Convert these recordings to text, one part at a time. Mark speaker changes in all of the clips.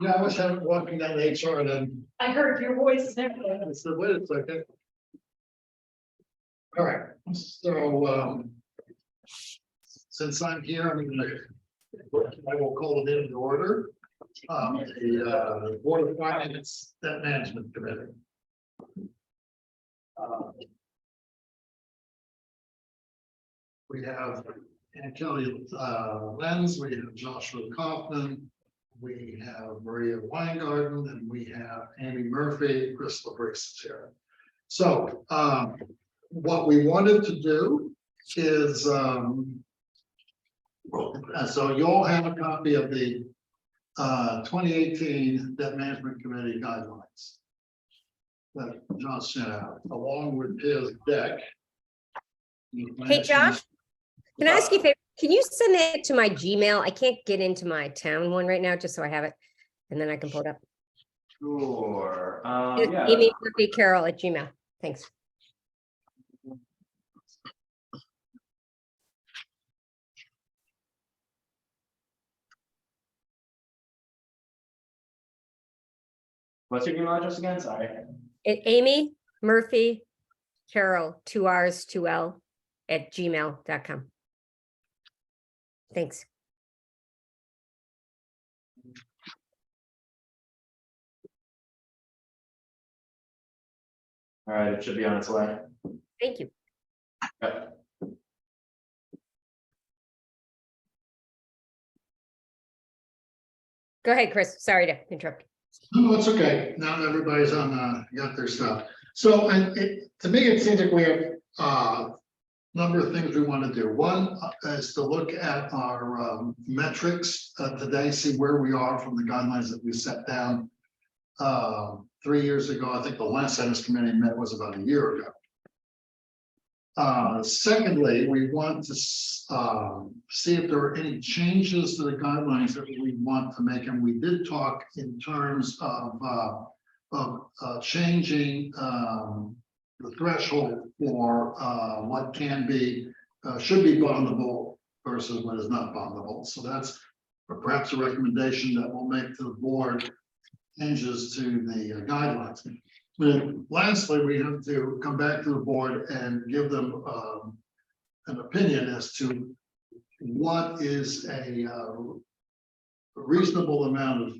Speaker 1: Yeah, I was walking down the HR and then
Speaker 2: I heard your voice and everything.
Speaker 1: I said, wait a second. All right, so since I'm here, I will call it into order. The Board of Finance Debt Management Committee. We have Ann Kelly Lenz, we have Joshua Kaufman, we have Maria Weingarten, and we have Amy Murphy. Crystal Briggs is here. So what we wanted to do is so you all have a copy of the 2018 Debt Management Committee guidelines that John sent out, along with his deck.
Speaker 3: Hey, Josh, can I ask you a favor? Can you send it to my Gmail? I can't get into my town one right now, just so I have it, and then I can pull it up.
Speaker 4: Sure.
Speaker 3: It's
Speaker 4: Yeah.
Speaker 3: Amy Murphy Carroll at Gmail. Thanks.
Speaker 4: What's your email address again? Sorry.
Speaker 3: Amy Murphy Carroll, 2 R's, 2 L at gmail.com. Thanks.
Speaker 4: All right, it should be on its way.
Speaker 3: Thank you.
Speaker 4: Yep.
Speaker 3: Go ahead, Chris. Sorry to interrupt.
Speaker 1: No, it's okay. Now everybody's on, got their stuff. So, to me, it seems like we have number of things we want to do. One is to look at our metrics today, see where we are from the guidelines that we set down 3 years ago. I think the last sentence committee met was about a year ago. Secondly, we want to see if there are any changes to the guidelines that we want to make, and we did talk in terms of changing the threshold for what can be should be bondable versus what is not bondable. So that's perhaps a recommendation that we'll make to the board, changes to the guidelines. And lastly, we have to come back to the board and give them an opinion as to what is a reasonable amount of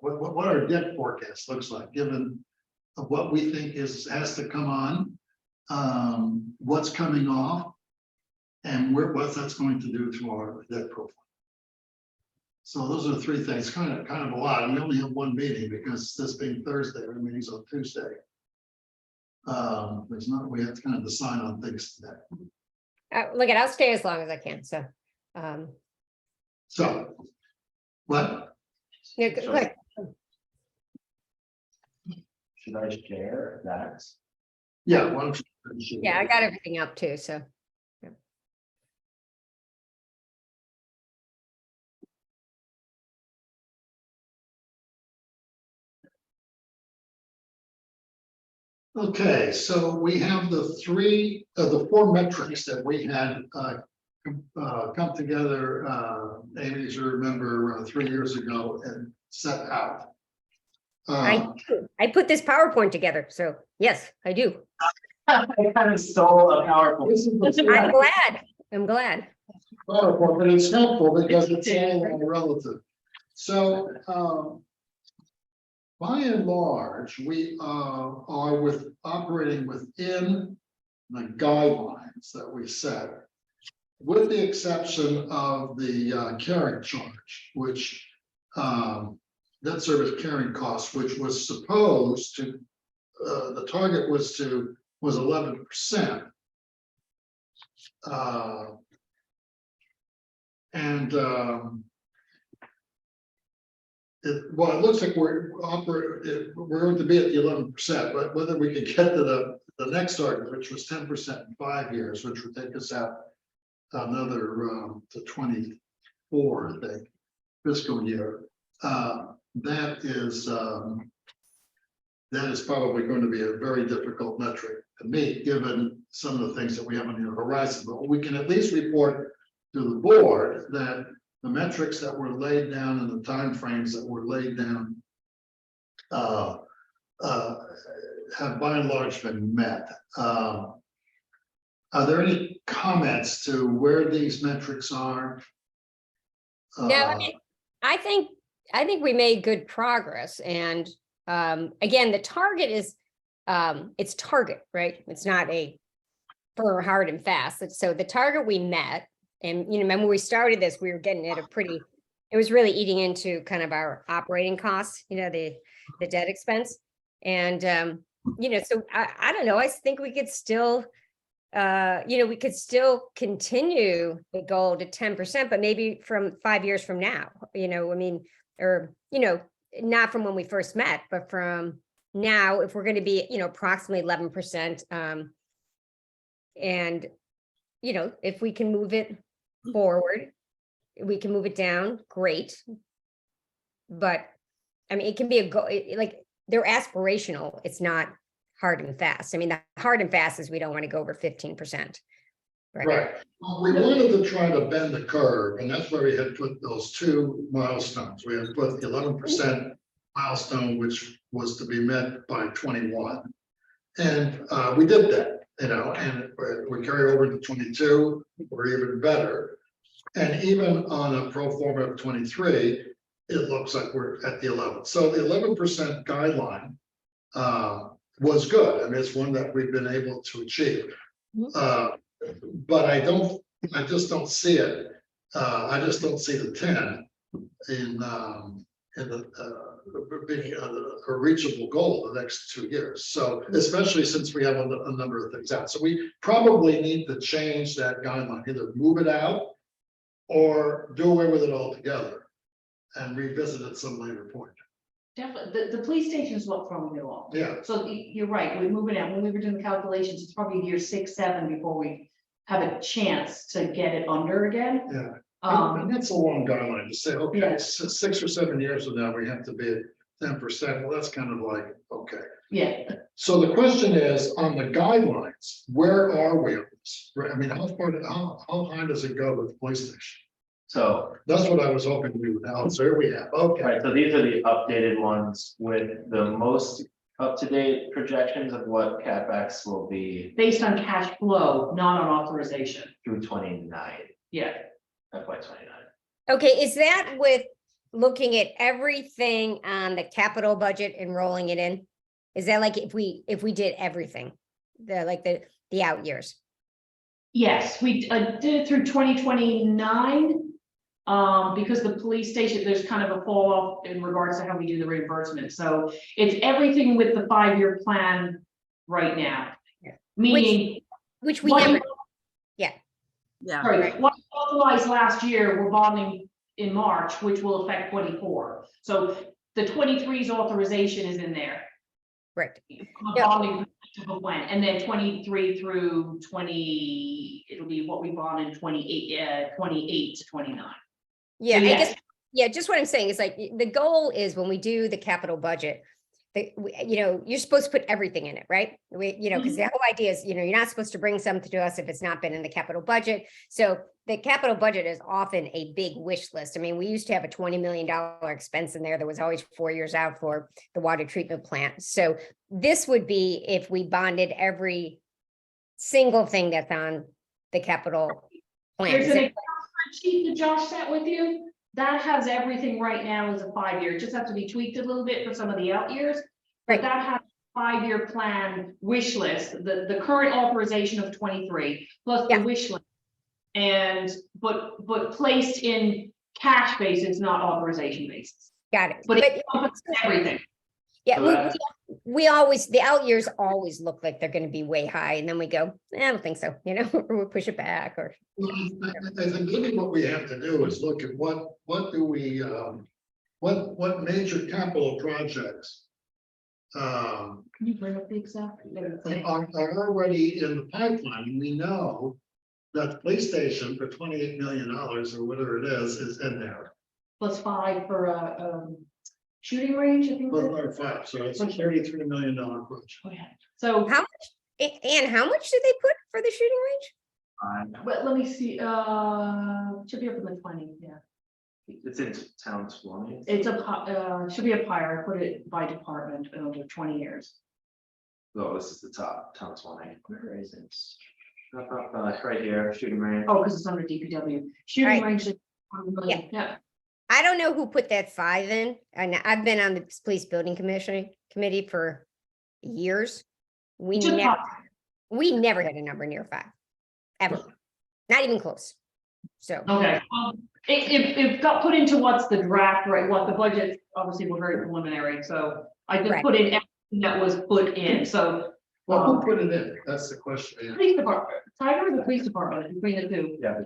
Speaker 1: what our debt forecast looks like, given what we think has to come on, what's coming off, and what that's going to do to our debt profile. So those are the three things, kind of a lot. And we only have one meeting because this being Thursday, our meeting's on Tuesday. There's not, we have to kind of decide on things today.
Speaker 3: Look, I'll stay as long as I can. So,
Speaker 1: So, what?
Speaker 3: yeah, go ahead.
Speaker 4: Should I share that?
Speaker 1: Yeah, why don't you?
Speaker 3: Yeah, I got everything up too. So, yeah.
Speaker 1: Okay, so we have the four metrics that we had come together, Amy, as you remember, 3 years ago and set out.
Speaker 3: I put this PowerPoint together. So, yes, I do.
Speaker 4: I kind of stole a PowerPoint.
Speaker 3: I'm glad.
Speaker 1: PowerPoint, but it's helpful because it's all relative. So, by and large, we are operating within the guidelines that we set, with the exception of the carrying charge, which debt service carrying cost, which was supposed to the target was 11%. It looks like we're going to be at the 11%, but whether we can get to the next target, which was 10% in 5 years, which would take us out another to 24, I think, fiscal year. That is probably going to be a very difficult metric to meet, given some of the things that we have on the horizon. But we can at least report to the board that the metrics that were laid down and the timeframes that were laid down uh, have by and large been met. Are there any comments to where these metrics are?
Speaker 3: No, I mean, I think we made good progress, and again, the target is it's target, right? It's not a for hard and fast. So the target we met, and remember we started this, we were getting at a pretty, it was really eating into kind of our operating costs, the debt expense. And so I don't know, I think we could still we could still continue the goal to 10%, but maybe from 5 years from now, or not from when we first met, but from now, if we're going to be, approximately 11%, and, if we can move it forward, we can move it down, great. But I mean, it can be a goal, like they're aspirational. It's not hard and fast. I mean, the hard and fast is we don't want to go over 15%.
Speaker 1: Right. Well, we wanted to try to bend the curve, and that's why we had put those two milestones. We had put the 11% milestone, which was to be met by 21. And we did that, and we carry over to 22, or even better. And even on a pro forma of 23, it looks like we're at the 11. So the 11% guideline was good. I mean, it's one that we've been able to achieve. But I just don't see it. I just don't see the 10 in being a reachable goal the next 2 years. So especially since we have a number of things out. So we probably need to change that guideline, either move it out or do away with it altogether and revisit at some later point.
Speaker 2: Definitely, the police station is what throwing it off.
Speaker 1: Yeah.
Speaker 2: So you're right, we move it out. When we were doing the calculations, it's probably year 6, 7 before we have a chance to get it under again.
Speaker 1: Yeah. And that's a long guideline to say, okay,
Speaker 2: Yeah.
Speaker 1: 6 or 7 years from now, we have to be at 10%. Well, that's kind of like, okay.
Speaker 2: Yeah,
Speaker 1: So the question is, on the guidelines, where are we on this? Right, I mean, how high does it go with the police station?
Speaker 4: So,
Speaker 1: That's what I was hoping we would have. So here we have, okay.
Speaker 4: right, so these are the updated ones with the most up-to-date projections of what CapEx will be
Speaker 2: based on cash flow, not on authorization.
Speaker 4: through 29,
Speaker 2: Yeah,
Speaker 4: FY 29.
Speaker 3: Okay, is that with looking at everything on the capital budget and rolling it in? Is that like if we did everything, the out years?
Speaker 2: yes, we did it through 2029. Because the police station, there's kind of a fall off in regards to how we do the reimbursement. So it's everything with the 5-year plan right now.
Speaker 3: Yeah.
Speaker 2: Meaning,
Speaker 3: Which we
Speaker 2: what
Speaker 3: never,
Speaker 2: you-
Speaker 5: Yeah.
Speaker 2: sorry,
Speaker 3: Right.
Speaker 2: what you authorized last year, we're bonding in March, which will affect 24. So the 23's authorization is in there.
Speaker 3: right,
Speaker 2: The
Speaker 3: Yeah.
Speaker 2: bonding plan, and then 23 through 20, it'll be what we bond in 28 to 29.
Speaker 3: yeah,
Speaker 2: So
Speaker 3: I
Speaker 2: yes.
Speaker 3: guess, just what I'm saying is like, the goal is when we do the capital budget, you're supposed to put everything in it, right? Because the whole idea is, you're not supposed to bring something to us if it's not been in the capital budget. So the capital budget is often a big wish list. I mean, we used to have a $20 million expense in there that was always 4 years out for the water treatment plant. So this would be if we bonded every single thing that's on the capital plan.
Speaker 2: There's an Excel spreadsheet that Josh sent with you. That has everything right now as a 5-year. It just have to be tweaked a little bit for some of the out years.
Speaker 3: Right.
Speaker 2: But that has a 5-year plan wish list, the current authorization of 23 plus the
Speaker 3: Yeah.
Speaker 2: wish list. And but placed in cash basis, not authorization basis.
Speaker 3: Got it.
Speaker 2: But it encompasses everything.
Speaker 3: Yeah,
Speaker 4: So that's-
Speaker 3: we always, the out years always look like they're going to be way high, and then we go, I don't think so, or we'll push it back, or.
Speaker 1: I think maybe what we have to do is look at what do we, what major capital projects
Speaker 2: Can you bring up the exact?
Speaker 1: are already in the pipeline, and we know that the police station for $28 million or whatever it is in there.
Speaker 2: Plus 5 for a shooting range, I think.
Speaker 1: Well, or 5, so it's a $33 million project.
Speaker 2: Okay. So,
Speaker 3: How much, and how much did they put for the shooting range?
Speaker 2: but let me see, should be up in the 20, yeah.
Speaker 4: It's in town 20.
Speaker 2: It's should be up higher, I put it by department over 20 years.
Speaker 4: Oh, this is the top, town 20. Where is it? Right here, shooting range.
Speaker 2: Oh, because it's under DPW. Shooting
Speaker 3: Right.
Speaker 2: range is 1 million. Yeah.
Speaker 3: I don't know who put that 5 in, and I've been on the police building committee for years.
Speaker 2: Just pop-
Speaker 3: We never had a number near 5, ever, not even close. So,
Speaker 2: Okay, it got put into what's the draft, right, what the budget, obviously, we're very preliminary, so I just
Speaker 3: Right.
Speaker 2: put in everything that was put in, so.
Speaker 1: Well, who put it in? That's the question.
Speaker 2: Police department, Tiger or the police department, between the two,
Speaker 4: Yeah,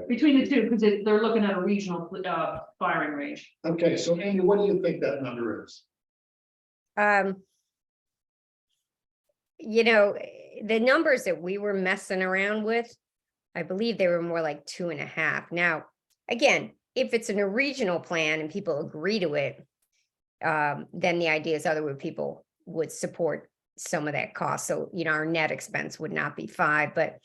Speaker 2: between the two, because they're looking at a regional, firing range.
Speaker 1: Okay, so Amy, what do you think that number is?
Speaker 3: you know, the numbers that we were messing around with, I believe they were more like 2.5. Now, again, if it's in a regional plan and people agree to it, then the idea is other people would support some of that cost. So, you know, our net expense would not be 5, but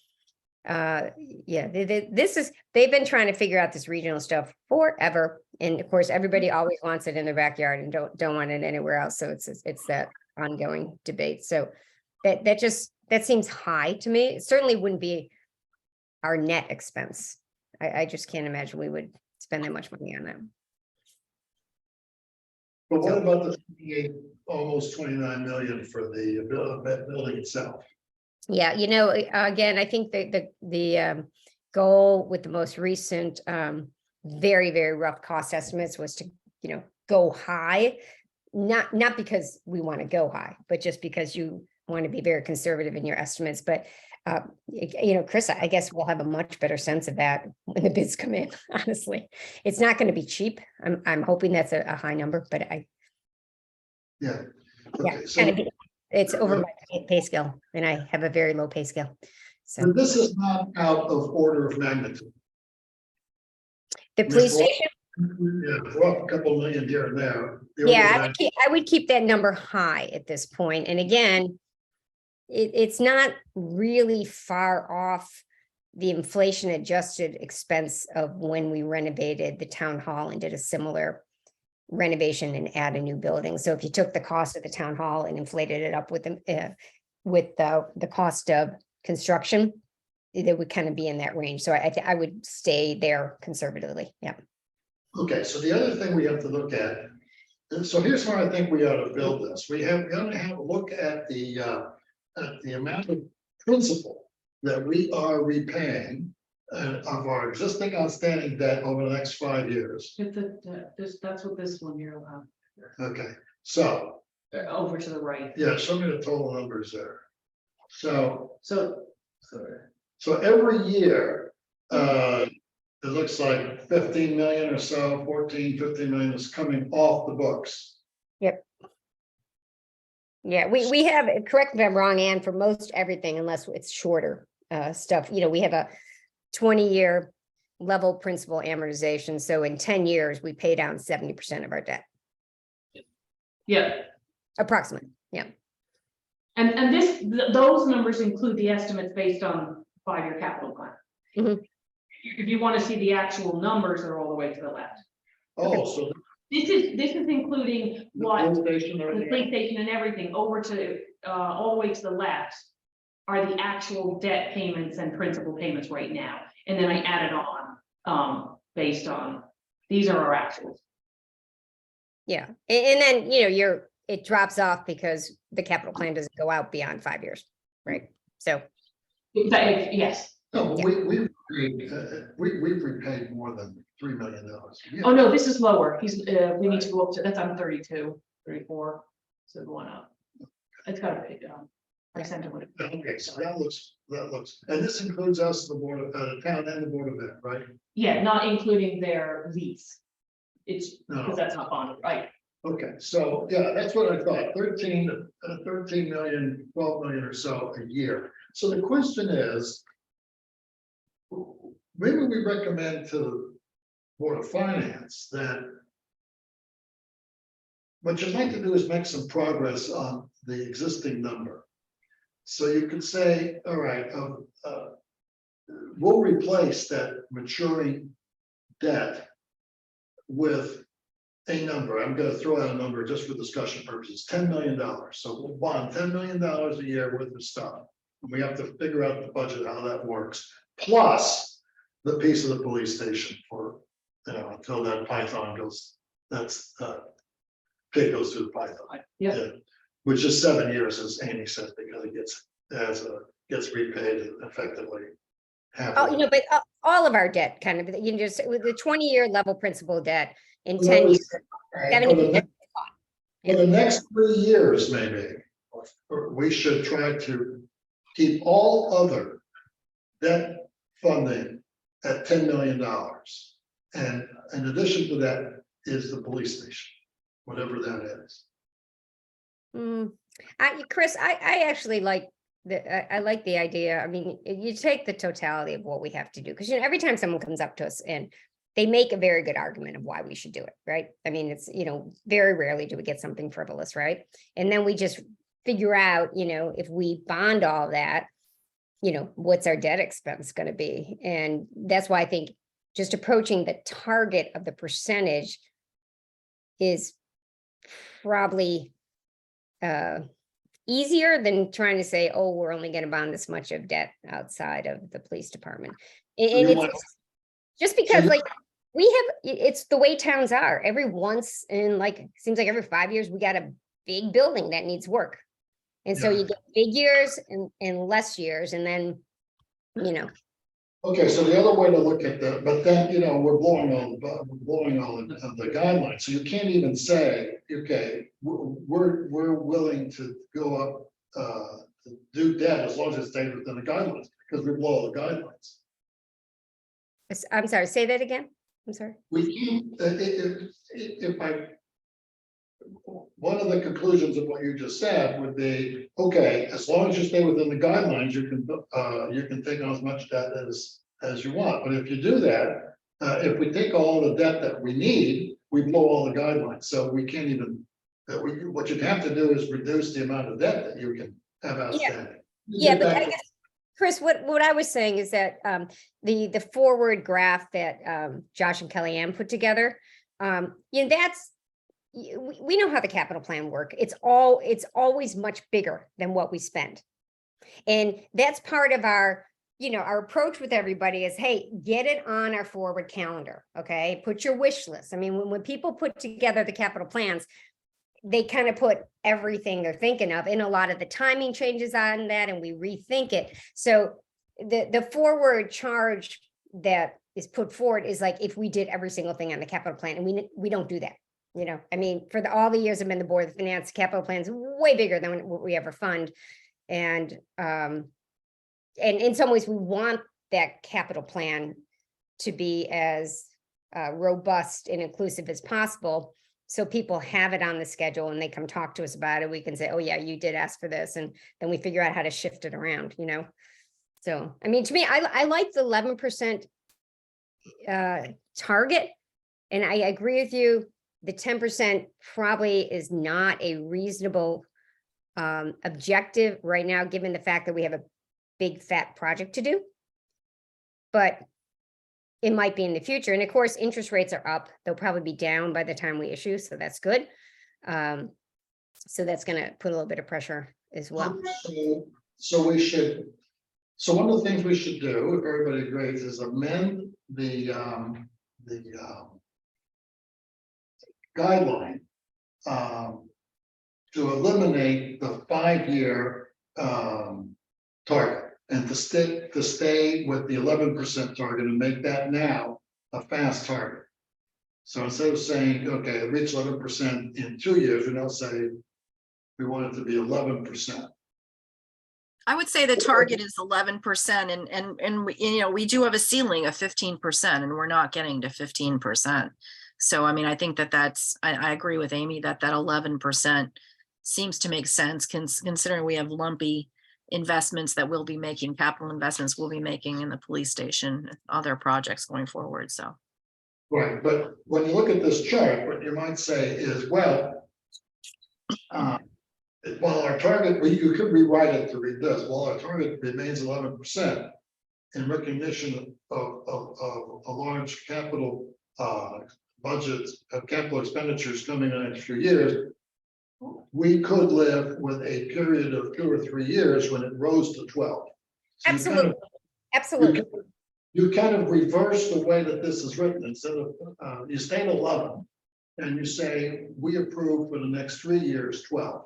Speaker 3: yeah, they've been trying to figure out this regional stuff forever. And of course, everybody always wants it in their backyard and don't want it anywhere else. So it's that ongoing debate. So that seems high to me. It certainly wouldn't be our net expense. I just can't imagine we would spend that much money on that.
Speaker 1: But what about the 28, almost 29 million for the building itself?
Speaker 3: Yeah, you know, again, I think the goal with the most recent very, very rough cost estimates was to, you know, go high, not because we want to go high, but just because you want to be very conservative in your estimates. But you know, Chris, I guess we'll have a much better sense of that when the bids come in. Honestly, it's not going to be cheap. I'm hoping that's a high number, but
Speaker 1: Yeah.
Speaker 3: yeah,
Speaker 1: Okay, so
Speaker 3: it's over my pay scale, and I have a very low pay scale. So
Speaker 1: but this is not out of order of magnitude.
Speaker 3: the police
Speaker 1: Well,
Speaker 3: station.
Speaker 1: Yeah, well, a couple million here and there. The order of
Speaker 3: Yeah,
Speaker 1: magnitude-
Speaker 3: I would keep that number high at this point. And again, it's not really far off the inflation adjusted expense of when we renovated the town hall and did a similar renovation and add a new building. So if you took the cost of the town hall and inflated it up with the cost of construction, it would kind of be in that range. So I would stay there conservatively. Yeah.
Speaker 1: Okay, so the other thing we have to look at, and so here's where I think we ought to build this. We got to have a look at the amount of principal that we are repaying of our existing outstanding debt over the next 5 years.
Speaker 2: That's what this one here will have,
Speaker 1: Okay, so,
Speaker 2: over to the right.
Speaker 1: yeah, show me the total numbers there. So
Speaker 2: So
Speaker 1: every year, it looks like 15 million or so, 14, 15 million is coming off the books.
Speaker 3: Yeah, we have, correct me if I'm wrong, Ann, for most everything, unless it's shorter stuff, you know, we have a 20-year level principal amortization. So in 10 years, we pay down 70% of our debt,
Speaker 2: yeah,
Speaker 3: approximately. Yeah.
Speaker 2: and those numbers include the estimates based on 5-year capital plan.
Speaker 3: Mhm.
Speaker 2: If you want to see the actual numbers, they're all the way to the left.
Speaker 1: Oh, so
Speaker 2: This is including
Speaker 1: the
Speaker 2: what
Speaker 1: police station or
Speaker 2: the
Speaker 1: anything?
Speaker 2: police station and everything over to, all the way to the left are the actual debt payments and principal payments right now. And then I added on, based on, these are our actuals.
Speaker 3: Yeah. And then, you know, it drops off because the capital plan doesn't go out beyond 5 years. Right. So,
Speaker 2: Yes.
Speaker 1: No, but we've repaid more than $3 million.
Speaker 2: Oh, no, this is lower. We need to go up to, that's on 32, 34, so going up. It's got a big, I sent it with.
Speaker 1: Okay, so that looks, and this includes us, the board of, the town and the board of ed, right?
Speaker 2: Yeah, not including their lease. It's,
Speaker 1: No.
Speaker 2: because that's not bonded, right?
Speaker 1: Okay, so, yeah, that's what I thought, 13 million, 12 million or so a year. So the question is, maybe we recommend to the Board of Finance that what you'd like to do is make some progress on the existing number. So you could say, all right, we'll replace that maturing debt with a number, I'm gonna throw out a number just for discussion purposes, $10 million. So we'll bond $10 million a year worth of stuff. We have to figure out the budget, how that works, plus the piece of the police station for, until that python goes, pig goes through the python.
Speaker 2: Yeah.
Speaker 1: Which is 7 years, as Amy said, because it gets repaid effectively.
Speaker 3: Oh, but all of our debt kind of, you can just, with the 20-year level principal debt in 10 years. 70%.
Speaker 1: For the next 3 years, maybe, we should try to keep all other debt funding at $10 million. And in addition to that is the police station, whatever that is.
Speaker 3: Chris, I actually like I like the idea. I mean, you take the totality of what we have to do, because every time someone comes up to us and they make a very good argument of why we should do it, right? I mean, it's, very rarely do we get something frivolous, right? And then we just figure out, if we bond all that, what's our debt expense going to be? And that's why I think just approaching the target of the percentage is probably easier than trying to say, oh, we're only going to bond this much of debt outside of the police department. And it's just because it's the way towns are. Every once in seems like every 5 years, we got a big building that needs work. And so you get big years and less years, and then,
Speaker 1: Okay, so the other way to look at that, but then, we're blowing all the guidelines, so you can't even say, okay, we're willing to go up, do debt as long as it stays within the guidelines, because we blow all the guidelines.
Speaker 3: I'm sorry, say that again. I'm sorry.
Speaker 1: We can't, one of the conclusions of what you just said would be, okay, as long as you stay within the guidelines, you can take on as much debt as you want. But if you do that, if we take all the debt that we need, we blow all the guidelines. So we can't even, what you'd have to do is reduce the amount of debt that you can have outstanding.
Speaker 3: Yeah, but I guess, Chris, what I was saying is that the forward graph that Josh and Kellyanne put together, that's, we know how the capital plan work. It's always much bigger than what we spend. And that's part of our, our approach with everybody is, hey, get it on our forward calendar. Okay. Put your wish list. I mean, when people put together the capital plans, they kind of put everything they're thinking of, and a lot of the timing changes on that, and we rethink it. So the forward charge that is put forward is like, if we did every single thing on the capital plan, and we don't do that. I mean, for all the years I've been the board of finance, capital plans way bigger than what we ever fund. And in some ways we want that capital plan to be as robust and inclusive as possible. So people have it on the schedule and they come talk to us about it. We can say, oh yeah, you did ask for this. And then we figure out how to shift it around, So, I mean, to me, I like the 11% target. And I agree with you. The 10% probably is not a reasonable objective right now, given the fact that we have a big fat project to do. But it might be in the future. And of course, interest rates are up. They'll probably be down by the time we issue. So that's good. So that's going to put a little bit of pressure as well.
Speaker 1: So one of the things we should do, if everybody agrees, is amend the guideline to eliminate the 5-year target and to stay with the 11% target and make that now a fast target. So instead of saying, okay, reach 11% in 2 years, we now say we want it to be 11%.
Speaker 5: I would say the target is 11%, and we do have a ceiling of 15%, and we're not getting to 15%. So, I mean, I think I agree with Amy that 11% seems to make sense, considering we have lumpy investments that we'll be making, capital investments we'll be making in the police station, other projects going forward, so.
Speaker 1: Right, but when you look at this chart, what you might say is, well, while our target, you could rewrite it to read this, while our target remains 11%, in recognition of a large capital budgets of capital expenditures coming in the next few years, we could live with a period of 2 or 3 years when it rose to 12. So you kind of-
Speaker 3: Absolutely, absolutely.
Speaker 1: You kind of reverse the way that this is written, instead of, you stay at 11. And you say, we approve for the next 3 years, 12.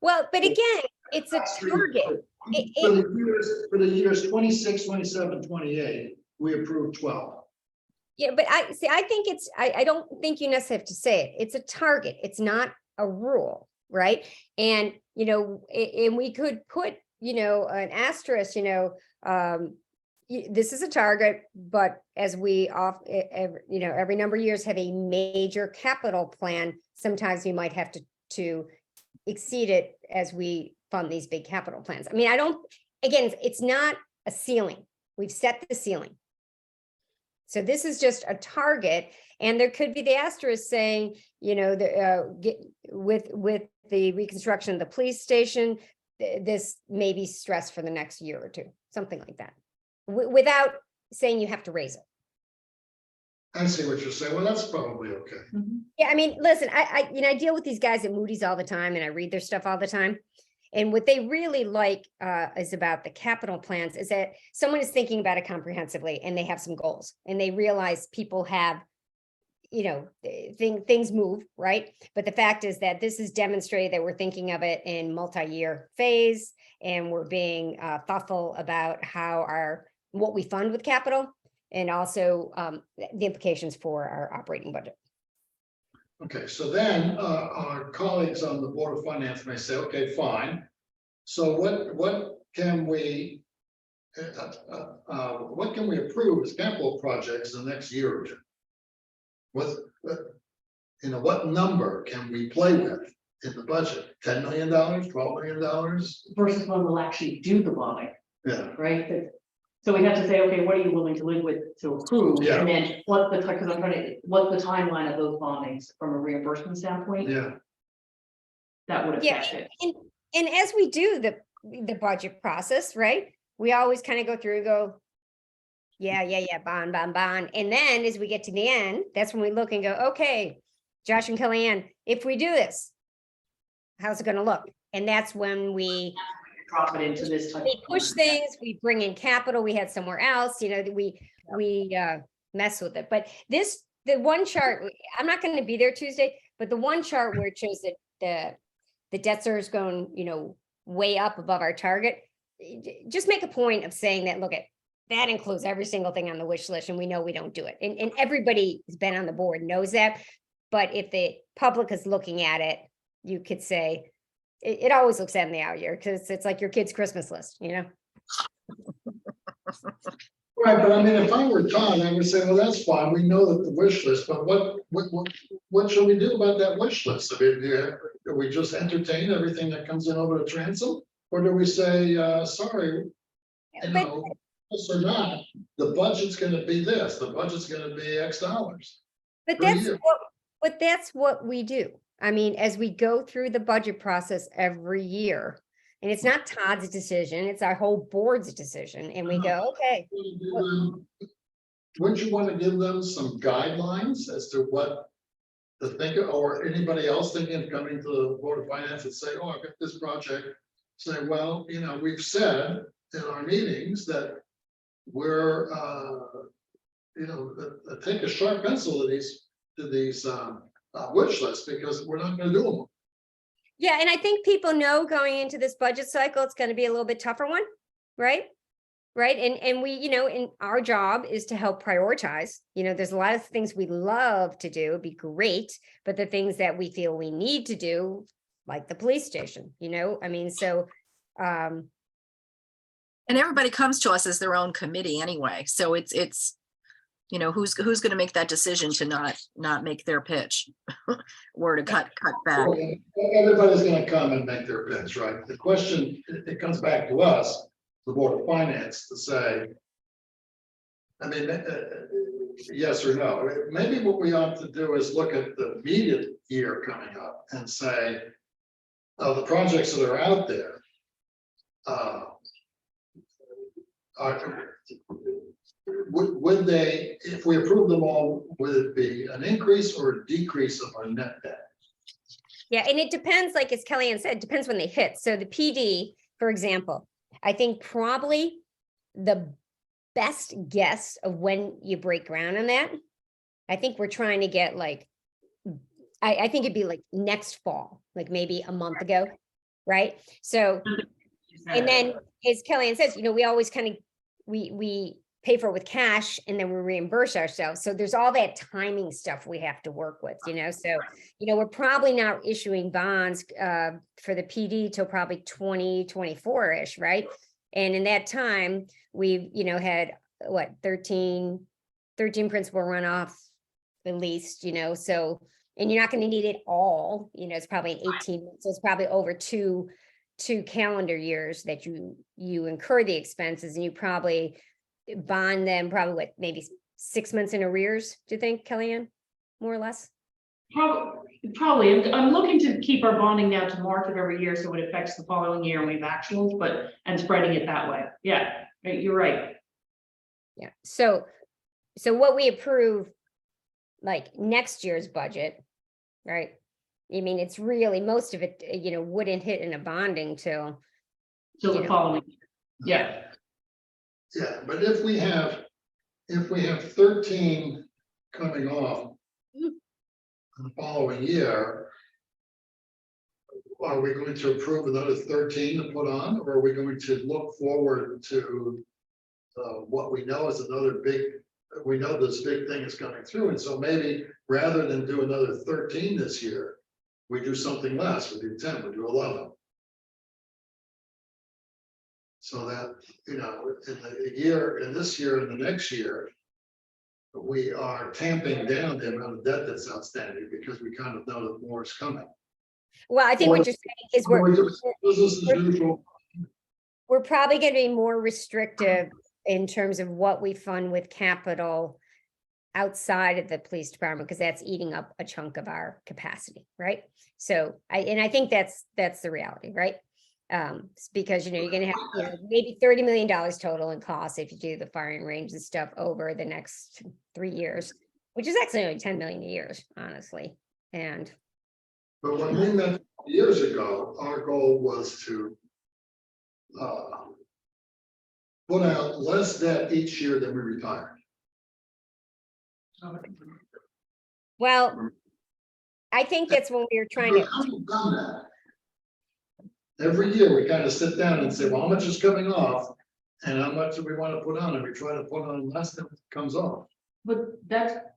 Speaker 3: Well, but again, it's a target.
Speaker 1: For the years 26, 27, 28, we approve 12.
Speaker 3: Yeah, but I think I don't think you necessarily have to say it. It's a target. It's not a rule, right? And, and we could put, an asterisk, this is a target, but as we every number of years have a major capital plan, sometimes we might have to exceed it as we fund these big capital plans. I mean, again, it's not a ceiling. We've set the ceiling. So this is just a target, and there could be the asterisk saying, with the reconstruction of the police station, this may be stressed for the next year or two, something like that, without saying you have to raise it.
Speaker 1: I see what you're saying. Well, that's probably okay.
Speaker 3: Yeah, I mean, listen, I deal with these guys at Moody's all the time, and I read their stuff all the time. And what they really like is about the capital plans is that someone is thinking about it comprehensively, and they have some goals, and they realize people have, things move, right? But the fact is that this is demonstrated that we're thinking of it in multi-year phase, and we're being thoughtful about what we fund with capital, and also the implications for our operating budget.
Speaker 1: Okay, so then our colleagues on the Board of Finance may say, okay, fine. So what can we approve as capital projects in the next year or two? What number can we play with in the budget? $10 million, $12 million?
Speaker 2: Versus when we'll actually do the bonding,
Speaker 1: Yeah,
Speaker 2: right? So we have to say, okay, what are you willing to live with to approve?
Speaker 1: Yeah.
Speaker 2: And then what's the timeline of those bondings from a reimbursement standpoint?
Speaker 1: yeah.
Speaker 3: Yeah,
Speaker 2: That would affect it.
Speaker 3: and as we do the budget process, right? We always kind of go through and go, yeah, bond. And then as we get to the end, that's when we look and go, okay, Josh and Kellyanne, if we do this, how's it going to look? And that's when we
Speaker 2: Drop it into this type.
Speaker 3: push things, we bring in capital we had somewhere else, we mess with it. But the one chart, I'm not going to be there Tuesday, but the one chart where it shows that the debt service going, way up above our target, just make a point of saying that, look, that includes every single thing on the wish list, and we know we don't do it. And everybody who's been on the board knows that. But if the public is looking at it, you could say, it always looks at in the out year, because it's like your kid's Christmas list,
Speaker 1: Right, but I mean, if I were Todd, I would say, well, that's fine. We know that the wish list, but what should we do about that wish list? I mean, do we just entertain everything that comes in over the transom? Or do we say, sorry, this or not, the budget's gonna be this, the budget's gonna be X dollars.
Speaker 3: But
Speaker 1: per year.
Speaker 3: that's what we do. I mean, as we go through the budget process every year, and it's not Todd's decision, it's our whole board's decision, and we go, okay,
Speaker 1: Wouldn't you want to give them some guidelines as to what to think, or anybody else thinking of coming to the Board of Finance and say, oh, I've got this project? Say, well, we've said in our meetings that we're, take a sharp pencil to these wish lists, because we're not gonna do them.
Speaker 3: yeah, and I think people know going into this budget cycle, it's gonna be a little bit tougher one, right? Right, and we, and our job is to help prioritize, there's a lot of things we love to do, it'd be great, but the things that we feel we need to do, like the police station, I mean, so,
Speaker 5: And everybody comes to us as their own committee anyway. So it's, who's going to make that decision to not make their pitch or to cut back.
Speaker 1: Everybody's gonna come and make their pitch, right? The question, it comes back to us, the Board of Finance, to say, I mean, yes or no. Maybe what we ought to do is look at the immediate year coming up and say, the projects that are out there, would they, if we approve them all, would it be an increase or a decrease of our net debt?
Speaker 3: Yeah, and it depends, like as Kellyanne said, depends when they hit. So the PD, for example, I think probably the best guess of when you break ground on that, I think we're trying to get like, I think it'd be like next fall, like maybe a month ago, right? So, and then as Kellyanne says, we always kind of, we pay for it with cash and then we reimburse ourselves. So there's all that timing stuff we have to work with, so, we're probably not issuing bonds for the PD till probably 2024-ish, right? And in that time, we've, had what, 13 principal runoff at least, so, and you're not going to need it all, it's probably 18 months, so it's probably over two calendar years that you incur the expenses, and you probably bond them probably what, maybe 6 months in arrears, do you think, Kellyanne, more or less?
Speaker 2: Probably, I'm looking to keep our bonding now to March of every year, so it affects the following year and we have actuals, and spreading it that way. Yeah, you're right.
Speaker 3: Yeah, so what we approve, like next year's budget, right? I mean, it's really, most of it, wouldn't hit in a bonding till.
Speaker 2: So
Speaker 3: You
Speaker 2: the
Speaker 3: know.
Speaker 2: following, yeah.
Speaker 1: Yeah, but if we have 13 coming off the following year, are we going to approve another 13 to put on, or are we going to look forward to what we know is another big, we know this big thing is coming through, and so maybe rather than do another 13 this year, we do something less, we do 10, we do 11. So that, in this year and the next year, we are tamping down the amount of debt that's outstanding because we kind of know that more is coming.
Speaker 3: Well, I think what you're saying is
Speaker 1: Or we do business as usual.
Speaker 3: we're probably going to be more restrictive in terms of what we fund with capital outside of the police department, because that's eating up a chunk of our capacity, right? So I think that's the reality, right? It's because, you're going to have, maybe $30 million total in costs if you do the firing range and stuff over the next 3 years, which is actually only 10 million a year, honestly. And
Speaker 1: But when we met years ago, our goal was to put out less debt each year than we retired.
Speaker 3: well, I think that's when we were trying to,
Speaker 1: We've done that. Every year, we kind of sit down and say, well, how much is coming off? And how much do we want to put on? And we try to put on less than comes off.
Speaker 2: But that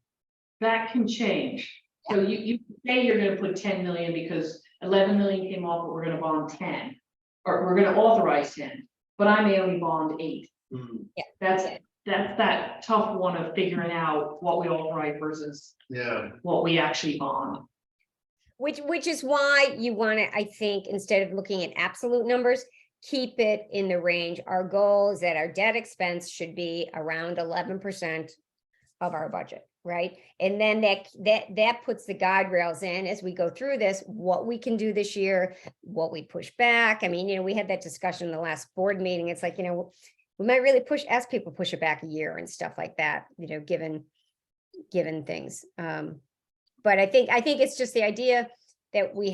Speaker 2: can change. So you say you're gonna put 10 million because 11 million came off, but we're gonna bond 10. Or we're gonna authorize 10, but I may only bond 8. That's that tough one of figuring out what we authorize versus
Speaker 1: Yeah,
Speaker 2: what we actually bond.
Speaker 3: which is why you want to, I think, instead of looking at absolute numbers, keep it in the range. Our goal is that our debt expense should be around 11% of our budget, right? And then that puts the guide rails in as we go through this, what we can do this year, what we push back. I mean, we had that discussion in the last board meeting. It's like, we might really ask people to push it back a year and stuff like that, given things. But I think it's just the idea that we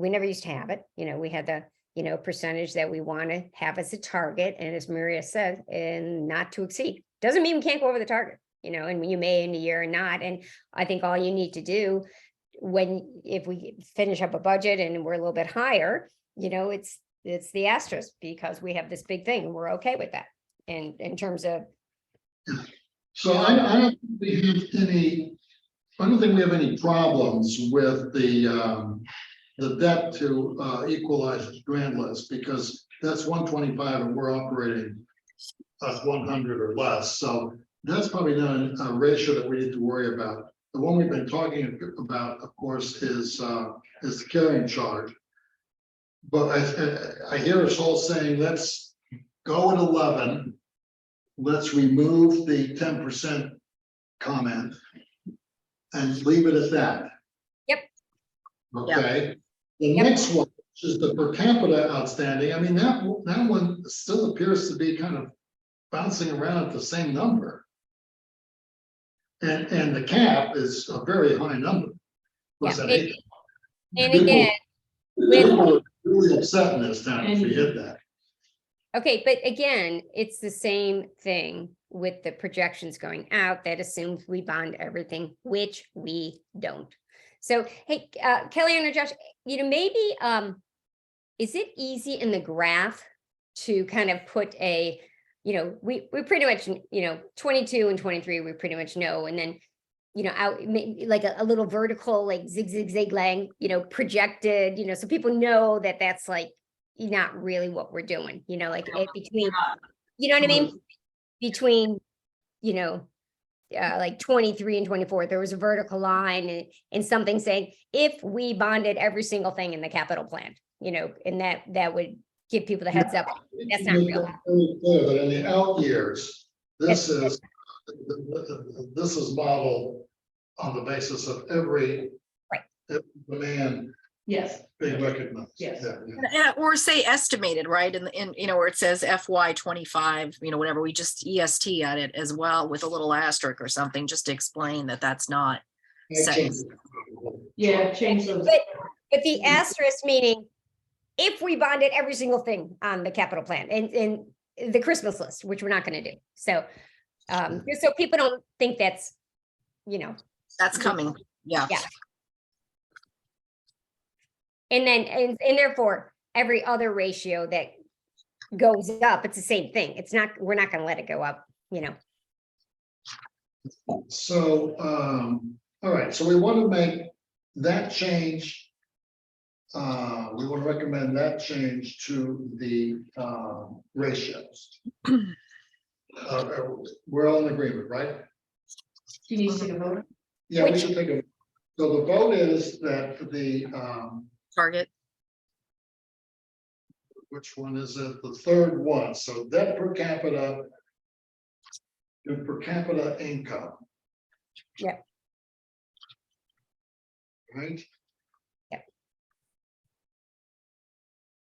Speaker 3: never used to have it, we had the, percentage that we want to have as a target. And as Maria said, and not to exceed, doesn't mean we can't go over the target, and you may in a year or not. And I think all you need to do if we finish up a budget and we're a little bit higher, it's the asterisk, because we have this big thing and we're okay with that. And in terms of.
Speaker 1: so I don't think we have any problems with the debt to equalize grand list, because that's 125 and we're operating at 100 or less. So that's probably not a ratio that we need to worry about. The one we've been talking about, of course, is the carrying charge. But I hear us all saying, let's go at 11. Let's remove the 10% comment and leave it at that.
Speaker 3: Yep.
Speaker 1: Okay. The next one, which is the per capita outstanding. I mean, that one still appears to be kind of bouncing around at the same number. And the cap is a very high number.
Speaker 3: Yeah,
Speaker 1: Percentage.
Speaker 3: and
Speaker 1: People-
Speaker 3: again,
Speaker 1: People are really upset in this town if we hit that.
Speaker 3: okay, but again, it's the same thing with the projections going out that assumes we bond everything, which we don't. So, hey, Kellyanne or Josh, maybe, is it easy in the graph to kind of put a, we pretty much, 22 and 23, we pretty much know, and then, out like a little vertical, like zig lag, projected, so people know that that's like not really what we're doing, like between, you know what I mean? Between, like 23 and 24, there was a vertical line and something saying, if we bonded every single thing in the capital plan, and that would give people the heads up. That's not real.
Speaker 1: Very clear that in the out years, this is modeled on the basis of every demand
Speaker 2: Yes,
Speaker 1: being recognized.
Speaker 2: Yes.
Speaker 5: Or say estimated, right? Where it says FY 25, whatever, we just EST at it as well with a little asterisk or something, just to explain that that's not.
Speaker 2: yeah, change those.
Speaker 3: But the asterisk meaning, if we bonded every single thing on the capital plan and the Christmas list, which we're not going to do. So, just so people don't think that's,
Speaker 5: That's coming, yeah.
Speaker 3: Yeah. And then, and therefore, every other ratio that goes up, it's the same thing. It's not, we're not gonna let it go up,
Speaker 1: So, all right, so we want to make that change. We want to recommend that change to the ratios. We're all in agreement, right?
Speaker 2: Do you need to take a vote?
Speaker 1: Yeah, we should take a, so the vote is that the,
Speaker 5: Target,
Speaker 1: which one is it? The third one, so debt per capita. And per capita income.
Speaker 3: Yeah.
Speaker 1: Right?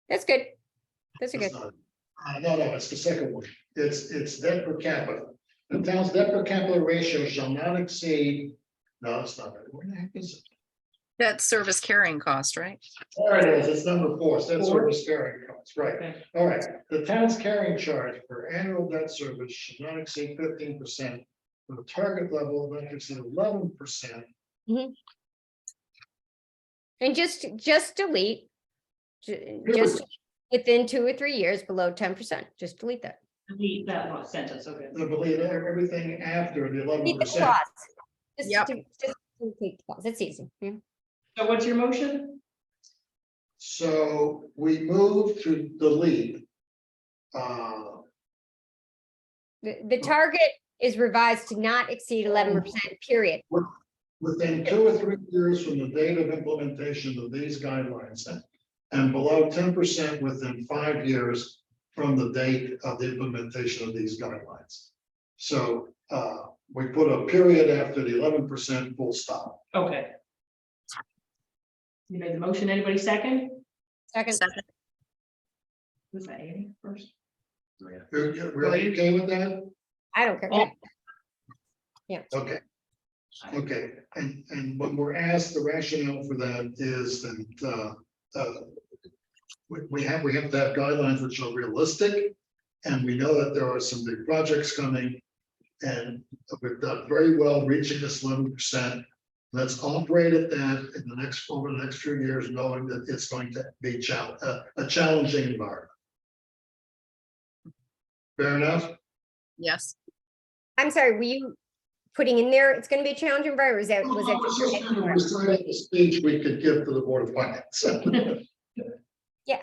Speaker 3: that's good. That's a good.
Speaker 1: It's not- No, it's the second one. It's debt per capita. The town's debt per capita ratio shall not exceed. No, it's not. Where the heck is it?
Speaker 5: that service carrying cost, right?
Speaker 1: There it is. It's number 4. It's debt
Speaker 2: 4?
Speaker 1: service carrying costs, right?
Speaker 2: Okay.
Speaker 1: All right. The town's carrying charge for annual debt service should not exceed 15%. With a target level of not exceed 11%.
Speaker 3: And just delete. Just within 2 or 3 years below 10%, just delete that.
Speaker 2: Delete that one sentence, okay.
Speaker 1: I believe everything after the
Speaker 3: Delete the
Speaker 1: 11%.
Speaker 3: clause. Just
Speaker 5: Yep.
Speaker 3: just delete the clause. It's easy. Yeah.
Speaker 2: So what's your motion?
Speaker 1: So we move to delete.
Speaker 3: The target is revised to not exceed 11%, period.
Speaker 1: Within 2 or 3 years from the date of implementation of these guidelines. And below 10% within 5 years from the date of the implementation of these guidelines. So we put a period after the 11% full stop.
Speaker 2: Okay. You made the motion, anybody second?
Speaker 3: Second,
Speaker 5: Second,
Speaker 2: Was that Annie first?
Speaker 1: We're okay with that?
Speaker 3: I don't care.
Speaker 2: Oh.
Speaker 1: Okay. Okay, and when we're asked, the rationale for that is that we have to have guidelines which are realistic. And we know that there are some big projects coming. And we've done very well reaching this 11%. Let's operate at that in over the next few years, knowing that it's going to be a challenging environment. Fair enough?
Speaker 5: yes.
Speaker 3: I'm sorry, were you putting in there, it's gonna be a challenging environment, was
Speaker 1: I was just kind of reciting the speech we could give to the Board of Finance.
Speaker 3: Yeah.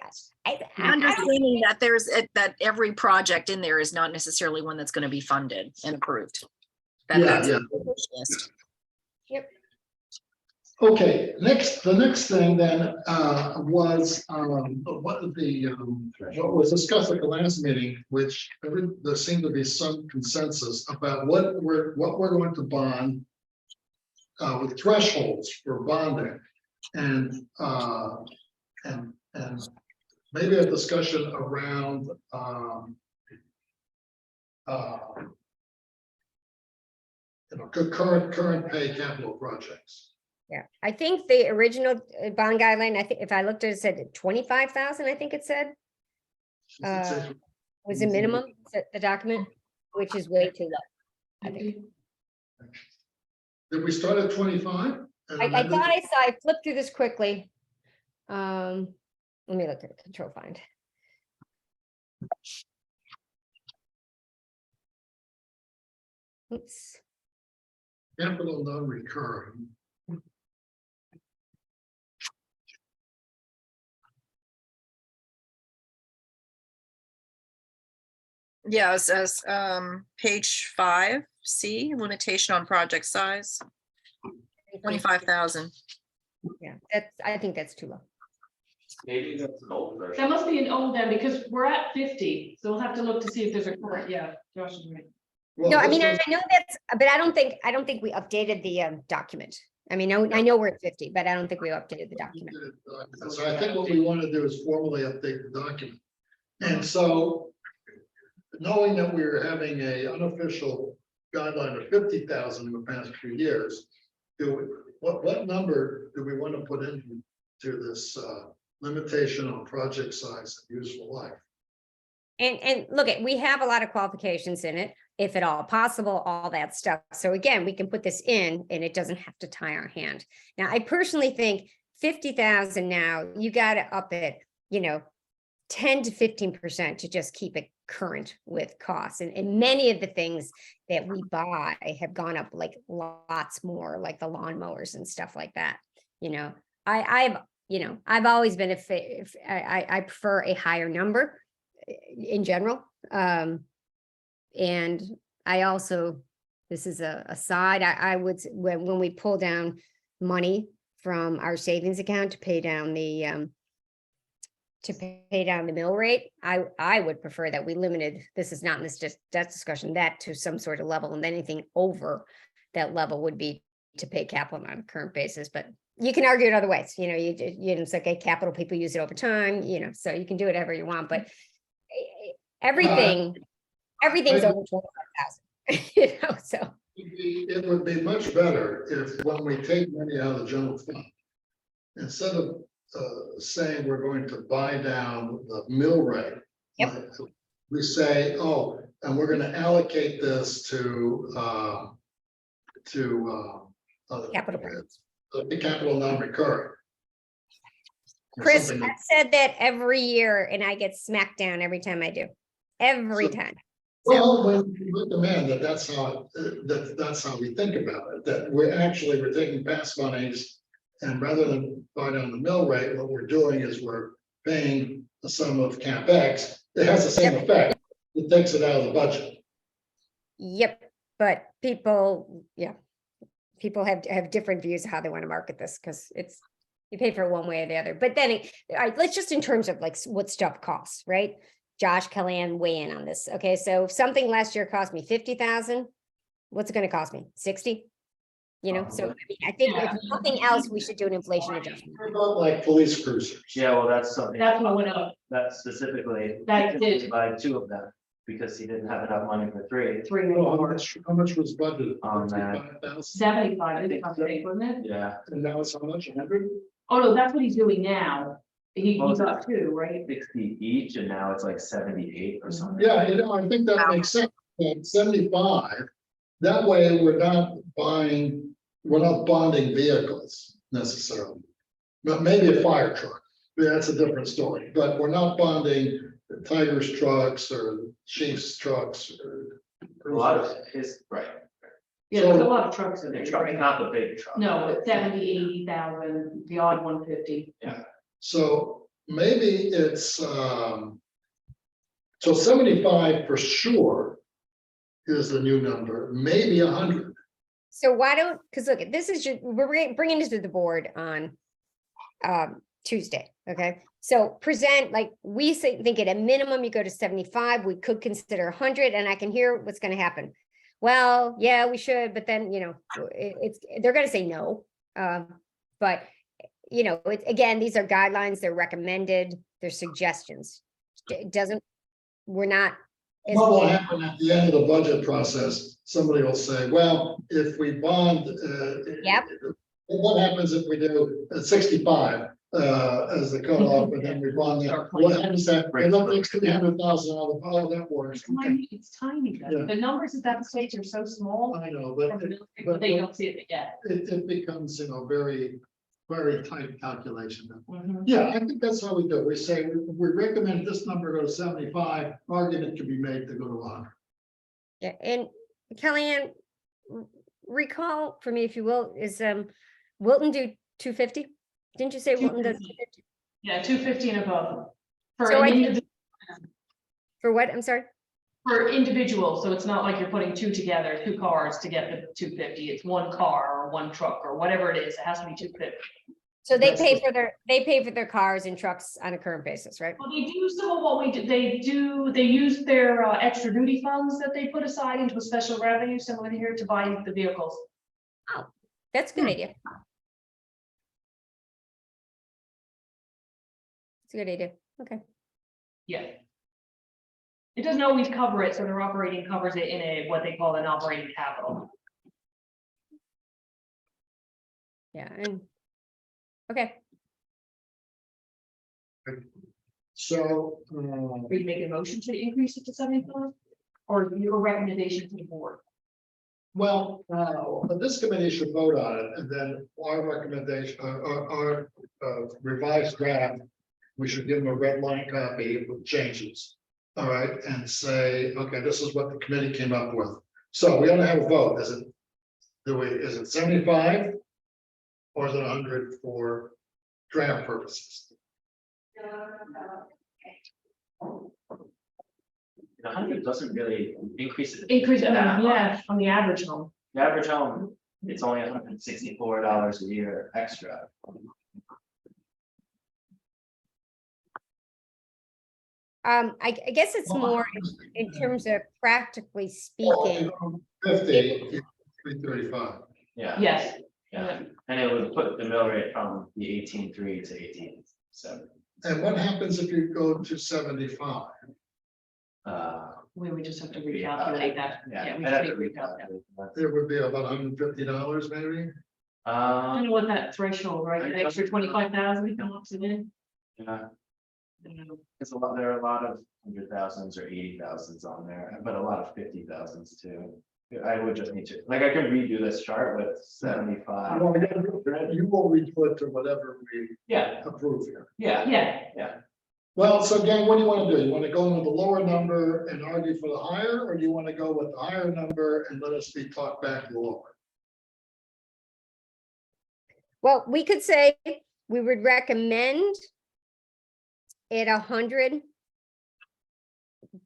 Speaker 5: Understanding that that every project in there is not necessarily one that's going to be funded and approved. That's
Speaker 1: Yeah.
Speaker 5: list.
Speaker 1: Okay, the next thing then was what was discussed at the last meeting, which there seemed to be some consensus about what we're going to bond with thresholds for bonding and maybe a discussion around current pay capital projects.
Speaker 3: Yeah, I think the original bond guideline, I think if I looked at it, it said 25,000, I think it said, was a minimum, the document, which is way too low. I think.
Speaker 1: Did we start at 25?
Speaker 3: I thought I saw, I flipped through this quickly. Let me look at control find. Oops.
Speaker 1: Capital non-recurring.
Speaker 5: Yeah, it says, page 5C, limitation on project size, 25,000.
Speaker 3: Yeah, that's, I think that's too low.
Speaker 4: Maybe that's an old version.
Speaker 2: That must be an old then, because we're at 50, so we'll have to look to see if there's a current, yeah, Josh is right.
Speaker 1: Well,
Speaker 3: No, I
Speaker 1: this
Speaker 3: mean, I
Speaker 1: was-
Speaker 3: know that's, but I don't think we updated the document. I mean, I know we're at 50, but I don't think we updated the document.
Speaker 1: So I think what we want to do is formally update the document. And so, knowing that we were having a unofficial guideline of 50,000 in the past few years, what number do we want to put into this limitation on project size and useful life?
Speaker 3: And look, we have a lot of qualifications in it, if at all possible, all that stuff. So again, we can put this in and it doesn't have to tie our hand. Now, I personally think 50,000 now, you got to up it, 10 to 15% to just keep it current with costs. And many of the things that we buy have gone up like lots more, like the lawnmowers and stuff like that. I've always been I prefer a higher number in general. And I also, this is a side, I would, when we pull down money from our savings account to pay down the mill rate, I would prefer that we limited, this is not in this debt discussion, that to some sort of level, and anything over that level would be to pay capital on a current basis. But you can argue it other ways, it's like, capital people use it over time, so you can do whatever you want, but everything's over 25,000, so.
Speaker 1: It would be much better if, when we take money out of the general fund, instead of saying we're going to buy down the mill rate.
Speaker 3: Yep.
Speaker 1: We say, oh, and we're gonna allocate this to
Speaker 3: Capital plans.
Speaker 1: the capital non-recurring. Or
Speaker 3: Chris,
Speaker 1: something
Speaker 3: I've said that every year and I get smacked down every time I do, every
Speaker 1: So-
Speaker 3: time.
Speaker 1: Well, when we demand that, that's how we think about it, that we're taking past monies. And rather than buy down the mill rate, what we're doing is we're paying a sum of CapEx. It has the same effect. It takes it out of the budget.
Speaker 3: Yep, but people have different views of how they want to market this, because you pay for it one way or the other. But then, let's just in terms of like what stuff costs, right? Josh, Kellyanne, weigh in on this. Okay, so if something last year cost me 50,000, what's it going to cost me? 60? So I think if nothing else, we should do an inflation adjustment.
Speaker 1: What about like police cruisers?
Speaker 4: Yeah, well, that's something.
Speaker 2: That's what went up,
Speaker 4: That specifically.
Speaker 2: That
Speaker 4: he
Speaker 2: did.
Speaker 4: could buy 2 of them because he didn't have enough money for 3.
Speaker 2: 3
Speaker 1: Oh,
Speaker 2: more,
Speaker 1: how much was budgeted?
Speaker 4: On that.
Speaker 1: 55,000?
Speaker 2: 75, I think, wasn't it?
Speaker 4: Yeah,
Speaker 1: And now it's how much, 100?
Speaker 2: Oh, no, that's what he's doing now. He's up 2, right?
Speaker 4: 60 each, and now it's like 78 or something.
Speaker 1: Yeah, I think that makes sense. 75, that way we're not bonding vehicles necessarily. But maybe a fire truck, that's a different story, but we're not bonding Tiger's trucks or Chief's trucks or.
Speaker 4: A lot of his, right,
Speaker 2: Yeah, there's a lot of trucks in
Speaker 4: the
Speaker 2: there,
Speaker 4: truck,
Speaker 2: right?
Speaker 4: not the big truck.
Speaker 2: No, it's 70, 80,000, the odd 150.
Speaker 1: So maybe it's, so 75 for sure is the new number, maybe 100.
Speaker 3: So why don't, because look, this is we're bringing this to the board on Tuesday, okay? So present, like, we think at a minimum, you go to 75, we could consider 100, and I can hear what's gonna happen. Well, yeah, we should, but then, they're gonna say no. But, again, these are guidelines, they're recommended, they're suggestions. It doesn't, we're not is
Speaker 1: What will
Speaker 3: being-
Speaker 1: happen at the end of the budget process, somebody will say, well, if we bond.
Speaker 3: Yep.
Speaker 1: What happens if we do 65 as the cutoff and then we bond that? What happens that, I don't think 300,000 out of, oh, that works. Okay,
Speaker 2: It's tiny,
Speaker 1: Yeah.
Speaker 2: though. The numbers at that stage are so small.
Speaker 1: I know,
Speaker 2: But they don't see it yet.
Speaker 1: it becomes, very, very tight calculation.
Speaker 2: Mhm.
Speaker 1: Yeah, I think that's how we do it. We say, we recommend this number go to 75, argument can be made to go to 100.
Speaker 3: Yeah, and Kellyanne, recall for me, if you will, is Wilton do 250? Didn't you say Wilton does 250?
Speaker 2: Yeah, 250 and above. For
Speaker 3: So
Speaker 2: an
Speaker 3: I think-
Speaker 2: individual,
Speaker 3: For what? I'm sorry.
Speaker 2: for individuals, so it's not like you're putting two together, two cars to get the 250. It's one car or one truck or whatever it is. It has to be 250.
Speaker 3: So they
Speaker 1: That's
Speaker 3: pay
Speaker 1: the-
Speaker 3: for their cars and trucks on a current basis, right?
Speaker 2: Well, they do some of what we do. They use their extra duty funds that they put aside into a special revenue similar to here to buy the vehicles.
Speaker 3: That's a good idea. It's a good idea. Okay.
Speaker 2: Yeah. It doesn't always cover it, so their operating covers it in a, what they call an operating capital.
Speaker 3: Yeah, and okay.
Speaker 1: So,
Speaker 2: Are you making a motion to increase it to 75? Or your recommendation to the board?
Speaker 1: well, this committee should vote on it, and then our recommendation, our revised draft, we should give them a red line copy with changes. All right, and say, okay, this is what the committee came up with. So we ought to have a vote. Is it 75? Or is it 100 for draft purposes?
Speaker 4: 100 doesn't really increase it.
Speaker 2: Increase,
Speaker 4: that much.
Speaker 2: yeah, on the average home.
Speaker 4: The average home, it's only $164 a year extra.
Speaker 3: I guess it's more in terms of practically speaking.
Speaker 1: 50, 335.
Speaker 4: Yeah.
Speaker 2: Yes.
Speaker 4: Yeah, and it would put the mill rate from the 18.3 to 18.7.
Speaker 1: And what happens if you go to 75?
Speaker 2: We would just have to recalculate that.
Speaker 4: Yeah,
Speaker 2: we
Speaker 4: I'd have
Speaker 2: have
Speaker 4: to
Speaker 2: to recalculate.
Speaker 4: recalculate.
Speaker 1: It would be about $150 maybe?
Speaker 2: I don't know what that threshold, right? An extra 25,000 comes in.
Speaker 4: Yeah, it's a lot, there are a lot of 100,000s or 80,000s on there, but a lot of 50,000s too. I would just need to, like, I can redo this chart with 75.
Speaker 1: Well, you will redo it to whatever we
Speaker 4: Yeah,
Speaker 1: approve here.
Speaker 2: Yeah,
Speaker 1: Well, so again, what do you want to do? You want to go into the lower number and argue for the higher, or do you want to go with the higher number and let us be talked back to the lower?
Speaker 3: Well, we could say we would recommend it 100.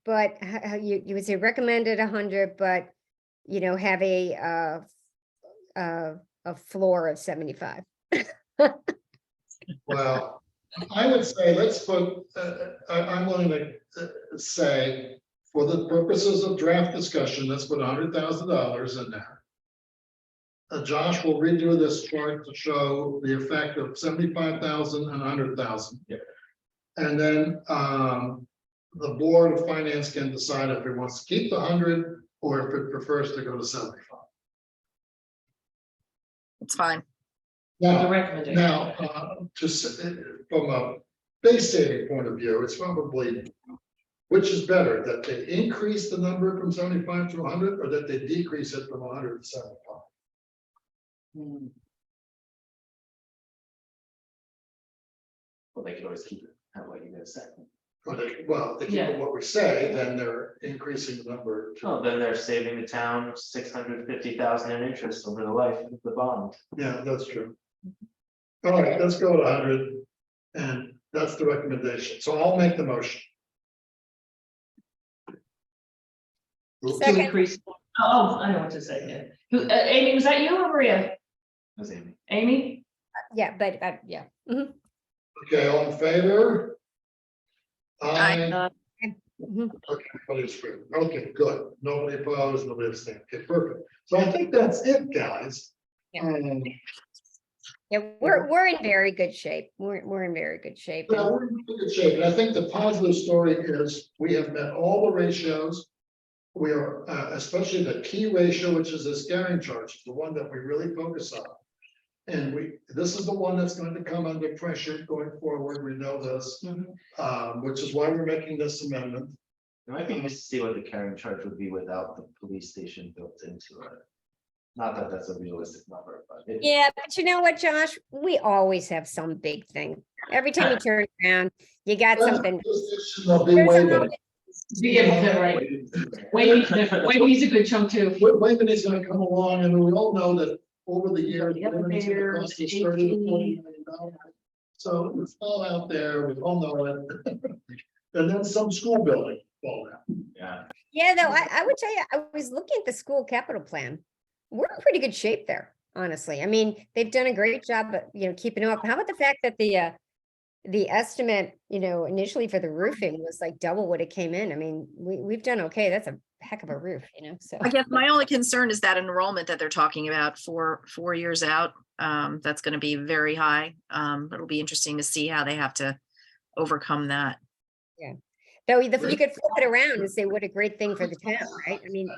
Speaker 3: But you would say recommend it 100, but have a floor of 75.
Speaker 1: Well, I would say, let's put, I'm willing to say, for the purposes of draft discussion, let's put $100,000 in there. Josh will redo this chart to show the effect of 75,000 and 100,000.
Speaker 4: Yeah.
Speaker 1: And then, the Board of Finance can decide if it wants to keep the 100 or if it prefers to go to 75.
Speaker 5: It's fine.
Speaker 2: the
Speaker 1: Now,
Speaker 2: recommendation.
Speaker 1: from a base saving point of view, it's probably, which is better, that they increase the number from 75 to 100, or that they decrease it from 100 to 75?
Speaker 4: well, they could always keep it, how what you guys said.
Speaker 1: Or they, well, they keep it what we say, then they're increasing the number to,
Speaker 4: Oh, then they're saving the town 650,000 in interest over the life of the bond.
Speaker 1: yeah, that's true. All right, let's go to 100, and that's the recommendation, so I'll make the motion.
Speaker 2: To
Speaker 3: Second.
Speaker 2: increase. Oh, I know what to say, yeah. Amy, was that you or Maria?
Speaker 4: Was Amy.
Speaker 2: Amy?
Speaker 3: Yeah, but yeah. Mhm,
Speaker 1: Okay, all in favor?
Speaker 5: Aye.
Speaker 3: mhm.
Speaker 1: Okay, everybody's free. Okay, good. Nobody opposed, nobody abstained. Okay, perfect. So I think that's it, guys.
Speaker 3: Yeah. Yeah, we're in very good shape. We're in very good shape.
Speaker 1: Yeah, we're in good shape, and I think the positive story is we have met all the ratios. We are, especially the key ratio, which is this carrying charge, the one that we really focus on. And this is the one that's going to come under pressure going forward, we know this, which is why we're making this amendment.
Speaker 4: It might be nice to see what the carrying charge would be without the police station built into it. Not that that's a realistic number, but.
Speaker 3: Yeah, but you know what, Josh? We always have some big thing. Every time you turn around, you got something.
Speaker 1: There'll be
Speaker 3: There's a
Speaker 1: waiving.
Speaker 3: moment-
Speaker 2: Yeah, right. Waiving's a good chunk too.
Speaker 1: Waiving is gonna come along, and we all know that over the years. waiving's gonna cost us $30 to $40 million. So it's all out there, we all know it. And then some school building fall down.
Speaker 4: Yeah,
Speaker 3: Yeah, though, I would tell you, I was looking at the school capital plan. We're in pretty good shape there, honestly. I mean, they've done a great job, of keeping up. How about the fact that the estimate, initially for the roofing was like double what it came in? I mean, we've done okay. That's a heck of a roof, so.
Speaker 5: I guess my only concern is that enrollment that they're talking about for 4 years out. That's going to be very high. It'll be interesting to see how they have to overcome that.
Speaker 3: Though you could flip it around and say, what a great thing for the town, right? I mean,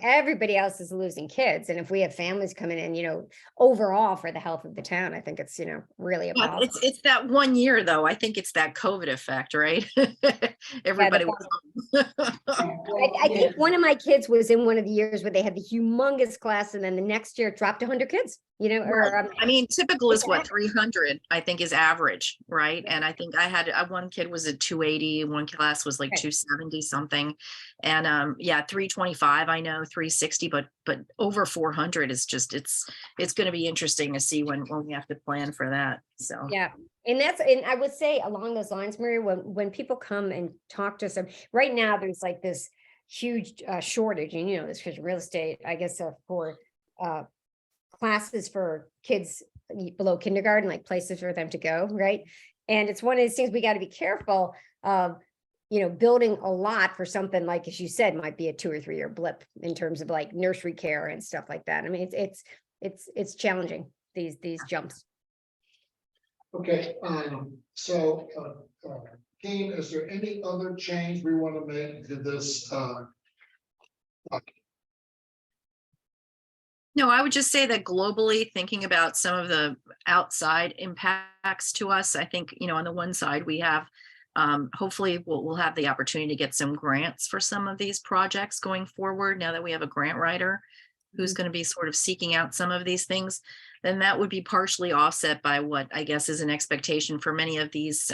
Speaker 3: everybody else is losing kids. And if we have families coming in, overall for the health of the town, I think it's, really a
Speaker 5: But
Speaker 3: positive.
Speaker 5: it's that 1 year though. I think it's that COVID effect, right? Everybody was
Speaker 3: I think one of my kids was in one of the years where they had the humongous class and then the next year it dropped 100 kids,
Speaker 5: I mean, typical is what 300, I think is average, right? And I think I had one kid was at 280, one class was like
Speaker 3: Right.
Speaker 5: 270 something. And 325, I know 360, but over 400 is just, it's going to be interesting to see when we have to plan for that. So.
Speaker 3: Yeah, and I would say along those lines, Maria, when people come and talk to us, right now, there's like this huge shortage, and this because real estate, I guess, for classes for kids below kindergarten, like places for them to go, right? And it's one of these things we got to be careful of, building a lot for something like, as you said, might be a 2 or 3 year blip in terms of like nursery care and stuff like that. I mean, it's challenging, these jumps.
Speaker 1: Okay, so, Keen, is there any other change we want to make to this?
Speaker 5: No, I would just say that globally, thinking about some of the outside impacts to us, I think, on the one side, we have, hopefully we'll have the opportunity to get some grants for some of these projects going forward, now that we have a grant writer who's going to be sort of seeking out some of these things. Then that would be partially offset by what I guess is an expectation for many of these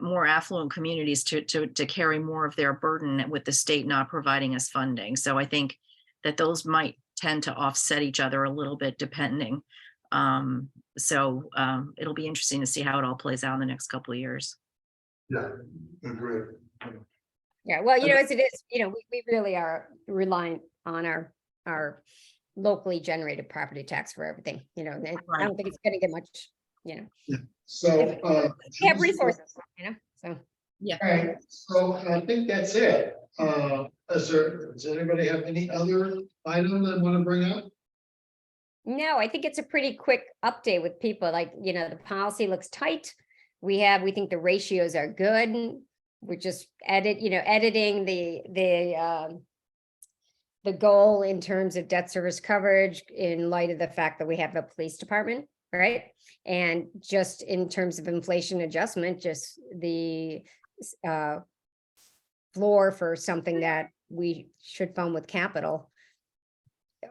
Speaker 5: more affluent communities to carry more of their burden with the state not providing us funding. So I think that those might tend to offset each other a little bit depending. So it'll be interesting to see how it all plays out in the next couple of years.
Speaker 1: Yeah, agree.
Speaker 3: Yeah, well, as it is, we really are reliant on our locally generated property tax for everything, I don't think it's gonna get much,
Speaker 1: So,
Speaker 3: we have resources, so.
Speaker 5: Yeah.
Speaker 1: all right, so I think that's it. Does anybody have any other item they want to bring up?
Speaker 3: No, I think it's a pretty quick update with people, like, the policy looks tight. We think the ratios are good. We're just editing the goal in terms of debt service coverage in light of the fact that we have a police department, right? And just in terms of inflation adjustment, just the floor for something that we should fund with capital.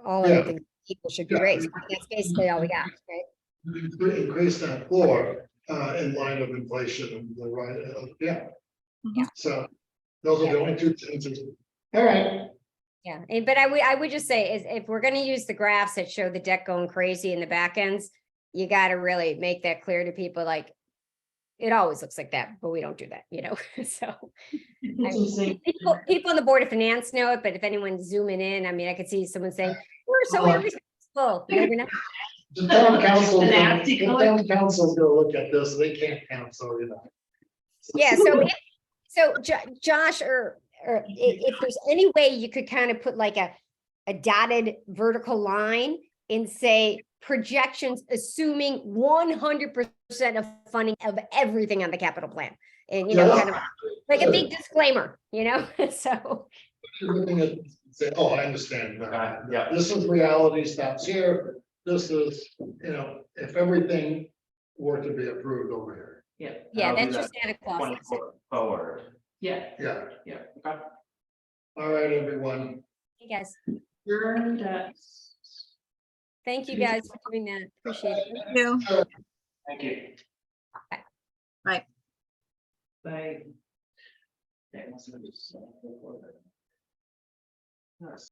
Speaker 3: All
Speaker 1: Yeah.
Speaker 3: other things equal should be
Speaker 1: Yeah.
Speaker 3: raised. That's basically all we got, right?
Speaker 1: Increase that floor in line of inflation and the right, yeah.
Speaker 3: Yeah.
Speaker 1: So those are the only two changes. All right,
Speaker 3: Yeah, but I would just say is if we're gonna use the graphs that show the debt going crazy in the back ends, you gotta really make that clear to people, like, it always looks like that, but we don't do that, so. People on the Board of Finance know it, but if anyone's zooming in, I mean, I could see someone saying, we're so irresponsible. No, we're not.
Speaker 1: the town council,
Speaker 2: An
Speaker 1: the
Speaker 2: nasty
Speaker 1: town council's gonna look at this, they can't counsel,
Speaker 3: Yeah, so Josh, or if there's any way you could kind of put like a dotted vertical line and say, projections, assuming 100% of funding of everything on the capital plan. And, kind of like a big disclaimer, so.
Speaker 1: You're looking at, say, oh, I understand.
Speaker 4: Yeah.
Speaker 1: This is reality stops here. This is, if everything were to be approved over here.
Speaker 2: Yeah,
Speaker 3: Yeah,
Speaker 4: I'll do
Speaker 3: that's your
Speaker 4: that
Speaker 3: Santa Claus.
Speaker 4: 24 forward.
Speaker 2: yeah.
Speaker 1: Yeah.
Speaker 2: Yeah.
Speaker 4: Okay.
Speaker 1: All right, everyone.
Speaker 3: Hey, guys, thank you guys for doing that. Appreciate it.
Speaker 5: Thank you.
Speaker 4: Thank you.
Speaker 2: Bye.
Speaker 4: That must have been-